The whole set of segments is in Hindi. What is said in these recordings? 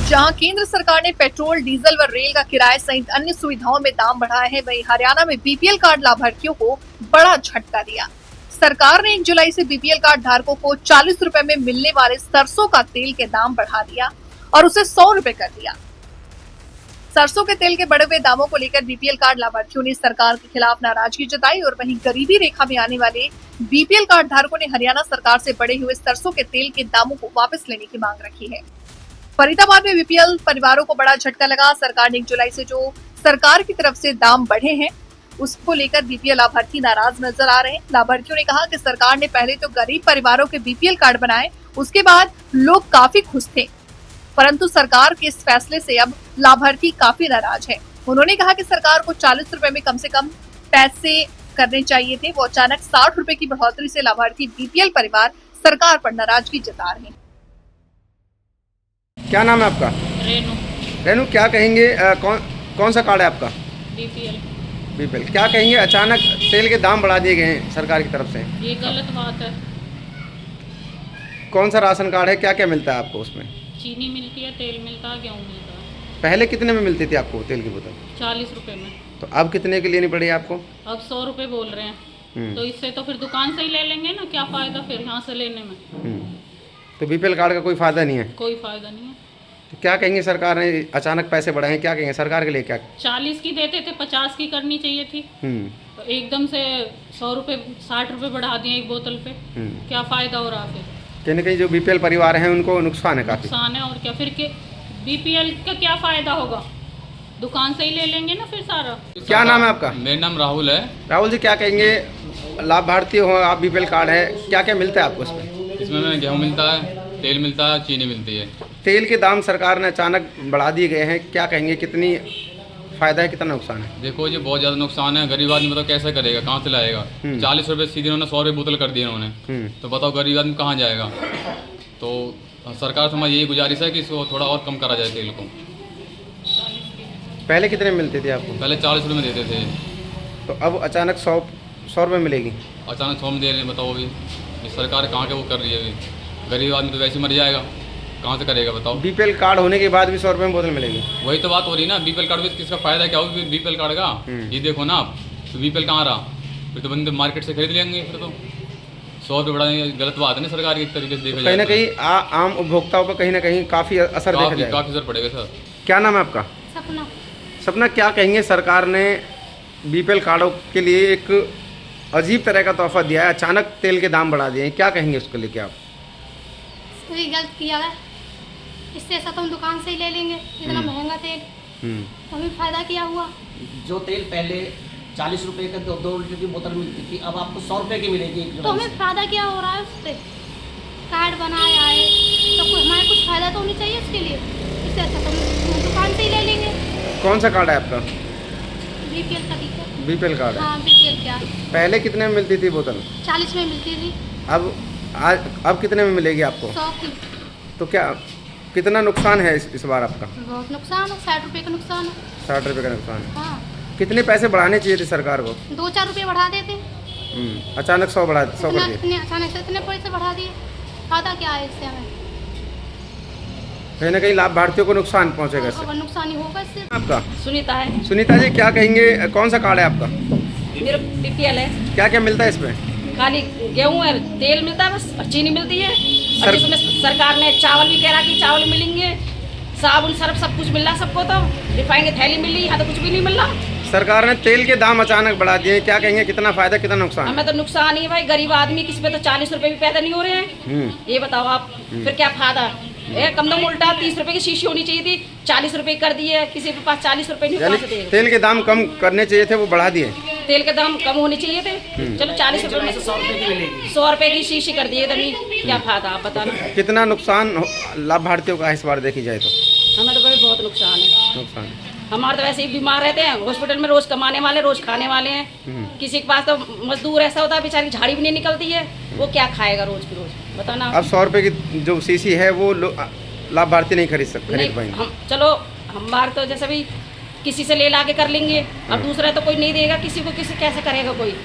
जहां केंद्र सरकार ने पेट्रोल, डीजल व रेल का किराया सहित अन्य सुविधाओं में दाम बढ़ाए हैं, वहीं हरियाणा में बीपीएल कार्ड लाभार्थियों को बड़ा झटका दिया। सरकार ने 1 जुलाई से बीपीएल कार्ड धारकों को 40 रुपए में मिलने वाले सरसों का तेल के दाम बढ़ा दिया और उसे 100 रुपए कर दिया। सरसों के तेल के बढ़े हुए दामों को लेकर बीपीएल कार्ड लाभार्थियों ने सरकार के खिलाफ नाराजगी जताई और वहीं गरीबी रेखा में आने वाले बीपीएल कार्ड धारकों ने हरियाणा सरकार से बढ़े हुए सरसों के तेल के दामों को वापस लेने की मांग रखी है। फरीदाबाद में बीपीएल परिवारों को बड़ा झटका लगा। सरकार ने 1 जुलाई से जो सरकार की तरफ से दाम बढ़े हैं उसको लेकर बीपीएल लाभार्थी नाराज नजर आ रहे हैं। लाभार्थियों ने कहा कि सरकार ने पहले तो गरीब परिवारों के बीपीएल कार्ड बनाए, उसके बाद लोग काफी खुश थे, परंतु सरकार के इस फैसले से अब लाभार्थी काफी नाराज है। उन्होंने कहा कि सरकार को 40 रुपए में कम से कम पैसे करने चाहिए थे। वो अचानक 60 रुपए की बढ़ोतरी से लाभार्थी बीपीएल परिवार सरकार पर नाराजगी जता रहे हैं। क्या नाम है आपका? रेनू। रेनू, क्या कहेंगे कौन सा कार्ड है आपका? बीपीएल। क्या कहेंगे, अचानक तेल के दाम बढ़ा दिए गए हैं सरकार की तरफ से? ये गलत बात है। कौन सा राशन कार्ड है, क्या क्या मिलता है आपको उसमें? चीनी मिलती है, तेल मिलता है, गेहूँ मिलता है। पहले कितने में मिलती थी आपको तेल की बोतल? 40 रुपए में। तो अब कितने की लेनी पड़ी आपको? अब 100 रुपए बोल रहे हैं। तो इससे तो फिर दुकान से ही ले लेंगे ना, क्या फायदा फिर यहाँ से लेने में। तो बीपीएल कार्ड का कोई फायदा नहीं है? कोई फायदा नहीं है। तो क्या कहेंगे, सरकार ने अचानक पैसे बढ़ाए हैं, क्या कहेंगे सरकार के लिए? क्या 40 की देते थे, 50 की करनी चाहिए थी। तो एकदम से 100 रुपए 60 रुपए बढ़ा दिए एक बोतल पे। क्या फायदा हो रहा फिर? कहीं ना कहीं जो बीपीएल परिवार हैं उनको नुकसान है, काफी नुकसान है। और क्या फिर के बीपीएल का क्या फायदा होगा? दुकान से ही ले लेंगे ना फिर सारा। क्या नाम है आपका? मेरा नाम राहुल है। राहुल जी, क्या कहेंगे, लाभार्थी हो आप, बीपीएल कार्ड है, क्या क्या मिलता है आपको इसमें? इसमें गेहूँ मिलता है, तेल मिलता है, चीनी मिलती है। तेल के दाम सरकार ने अचानक बढ़ा दिए गए हैं, क्या कहेंगे, कितनी फायदा है, कितना नुकसान है? देखो जी, बहुत ज़्यादा नुकसान है। गरीब आदमी बताओ कैसे करेगा, कहाँ से लाएगा? 40 रुपये सीधे उन्होंने 100 रुपये बोतल कर दिए उन्होंने। तो बताओ गरीब आदमी कहाँ जाएगा? तो सरकार से हमारी यही गुजारिश है कि इसको थोड़ा और कम करा जाए तेल को। पहले कितने में मिलती थी आपको? पहले 40 रुपये में देते थे, तो अब अचानक 100 रुपये मिलेगी? अचानक 100 में दे रहे हैं। बताओ अभी ये सरकार कहाँ के वो कर रही है? अभी गरीब आदमी तो वैसे ही मर जाएगा, कहाँ से करेगा बताओ? बीपीएल कार्ड होने के बाद भी 100 रुपये में बोतल मिलेगी? वही तो बात हो रही है ना। बीपीएल कार्ड में किसका फायदा क्या होगा बीपीएल कार्ड का? ये देखो ना आप, तो बीपीएल कहाँ रहा? फिर तो बंदे मार्केट से खरीद लेंगे। फिर तो 100 रुपये बढ़ाने गलत बात है ना सरकार की, एक तरीके से देखा जाए। कहीं ना कहीं आम उपभोक्ताओं पर कहीं ना कहीं काफ़ी असर देखा जाएगा। काफ़ी असर पड़ेगा सर। क्या नाम है आपका? सपना। सपना, क्या कहेंगे, सरकार ने बीपीएल कार्डों के लिए एक अजीब तरह का तोहफा दिया है, अचानक तेल के दाम बढ़ा दिए हैं, क्या कहेंगे उसको लेके आप? कोई गलत किया है, इससे ऐसा तो हम दुकान से ही ले लेंगे। इतना महंगा तेल, हमें फायदा क्या हुआ? जो तेल पहले 40 रुपए का 2 लीटर की बोतल मिलती थी, अब आपको 100 रुपए की मिलेगी। तो हमें फायदा क्या हो रहा है उससे? कार्ड बनाया है तो हमारे कुछ फायदा तो होनी चाहिए उसके लिए। इससे अच्छा तो हम दुकान से ही ले लेंगे। कौन सा कार्ड है आपका? बीपीएल का टीका। बीपीएल कार्ड है। हाँ, बीपीएल क्या? पहले कितने में मिलती थी बोतल? 40 में मिलती थी। अब कितने में मिलेगी आपको? 100 की। तो क्या कितना नुकसान है इस बार आपका? बहुत नुकसान है, 60 रुपये का नुकसान है। 60 रुपये का नुकसान है। हाँ, कितने पैसे बढ़ाने चाहिए थे सरकार को? 2-4 रुपये बढ़ा देते। अचानक 100 कर दिए। इतने अचानक से इतने पैसे बढ़ा दिए, फायदा क्या है इससे हमें? कहीं ना कहीं लाभार्थियों को नुकसान पहुंचेगा इससे। नुकसान ही होगा इससे। आपका? सुनीता है। सुनीता जी, क्या कहेंगे, कौन सा कार्ड है आपका? मेरा बीपीएल है। क्या क्या मिलता है इसमें? खाली गेहूँ है, तेल मिलता है बस, और चीनी मिलती है। और जिसमें सरकार ने चावल भी कह रहा कि चावल मिलेंगे, साबुन सर्फ सब कुछ मिल रहा सबको। तो रिफाइन की थैली मिल रही, यहाँ तो कुछ भी नहीं मिल रहा। सरकार ने तेल के दाम अचानक बढ़ा दिए, क्या कहेंगे, कितना फायदा कितना नुकसान? हमें तो नुकसान ही है भाई, गरीब आदमी किसी पे तो 40 रुपए भी पैदा नहीं हो रहे हैं। ये बताओ आप, फिर क्या फायदा? कम दम उल्टा 30 रुपए की शीशी होनी चाहिए थी, 40 रुपए कर दिए। किसी के पास 40 रुपए नहीं, कहाँ से देगा? तेल के दाम कम करने चाहिए थे, वो बढ़ा दिए। तेल के दाम कम होने चाहिए थे। चलो 40 रुपए में 100 रुपए की मिलेगी। 100 रुपए की शीशी कर दिए तभी, क्या फायदा आप बताना? कितना नुकसान लाभार्थियों का इस बार देखी जाए तो? हमें तो भाई बहुत नुकसान है। नुकसान हमारे तो वैसे ही बीमार रहते हैं, हॉस्पिटल में रोज कमाने वाले रोज खाने वाले हैं। किसी के पास तो मजदूर ऐसा होता है बेचारी झाड़ी भी नहीं निकलती है, वो क्या खाएगा रोज की रोज, बताना। अब 100 रुपये की जो शीशी है वो लाभार्थी नहीं खरीद पाएंगे। हम चलो हमारे तो जैसे भी किसी से ले ला के कर लेंगे, अब दूसरा तो कोई नहीं देगा किसी को, किसी कैसे करेगा कोई?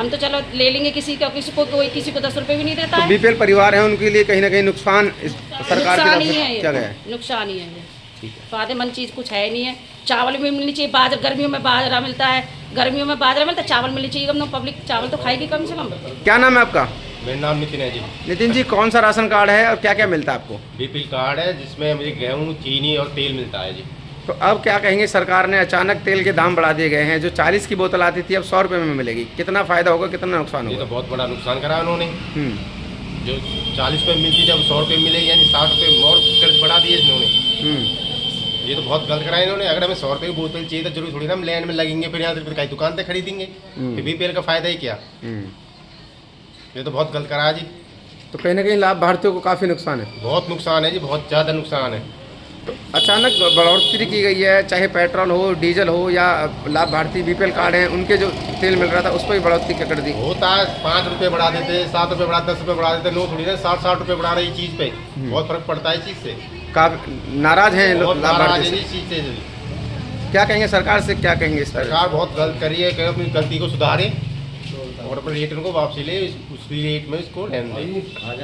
हम तो चलो ले लेंगे किसी को, कोई किसी को 10 रुपए भी नहीं देता तो है। बीपीएल परिवार है उनके लिए कहीं ना कहीं नुकसान इस सरकार की नुकसान तरफ ही से है क्या गया ये, है? नुकसान ही है ये। ठीक है। फायदेमंद चीज़ कुछ है नहीं है। चावल भी मिलनी चाहिए, बाजरा गर्मियों में बाजरा मिलता है, गर्मियों में बाजरा मिलता है, चावल मिलनी चाहिए कम, पब्लिक चावल तो खाएगी कम से कम। क्या नाम है आपका? मेरा नाम नितिन है जी। नितिन जी, कौन सा राशन कार्ड है और क्या क्या मिलता है आपको? बीपीएल कार्ड है जिसमें मुझे गेहूँ, चीनी और तेल मिलता है जी। तो अब क्या कहेंगे, सरकार ने अचानक तेल के दाम बढ़ा दिए गए हैं, जो 40 की बोतल आती थी अब 100 रुपये में मिलेगी। कितना फ़ायदा होगा, कितना नुकसान ये तो होगा? बहुत बड़ा नुकसान करा उन्होंने। हम्म, जो 40 रुपये मिलती थी अब 100 रुपये मिलेगी, यानी 60 रुपये और कर्ज बढ़ा दिए इन्होंने। हम्म। ये तो बहुत गलत कराया इन्होंने। अगर हमें 100 रुपये की बोतल चाहिए तो जरूरी थोड़ी ना हम लाइन में लगेंगे, फिर यहाँ से फिर कहीं दुकान से खरीदेंगे, फिर बीपीएल का फ़ायदा ही क्या। ये तो बहुत गलत कराया जी। तो कहीं ना कहीं लाभार्थियों को काफ़ी नुकसान है। बहुत नुकसान है जी, बहुत ज़्यादा नुकसान है। तो अचानक बढ़ोतरी की गई है, चाहे पेट्रोल हो, डीजल हो, या लाभार्थी बीपीएल कार्ड हैं उनके जो तेल मिल रहा था उस पर भी बढ़ोतरी क्या कर दी? होता है 5 रुपये बढ़ा देते, 7 रुपये बढ़ा, 10 रुपये बढ़ा देते, नो थोड़ी ना 60 रुपये बढ़ा रही चीज़ पे। बहुत फर्क पड़ता है इस चीज़ से। काफ़ी नाराज़ हैं बहुत नाराज लाभार्थी है से। इस चीज़ से। क्या कहेंगे सरकार से, क्या कहेंगे इस पर? सरकार बहुत गलत करी है कि अपनी गलती को सुधारे और अपने रेट को वापसी ले, उस रेट में इसको लेने दें।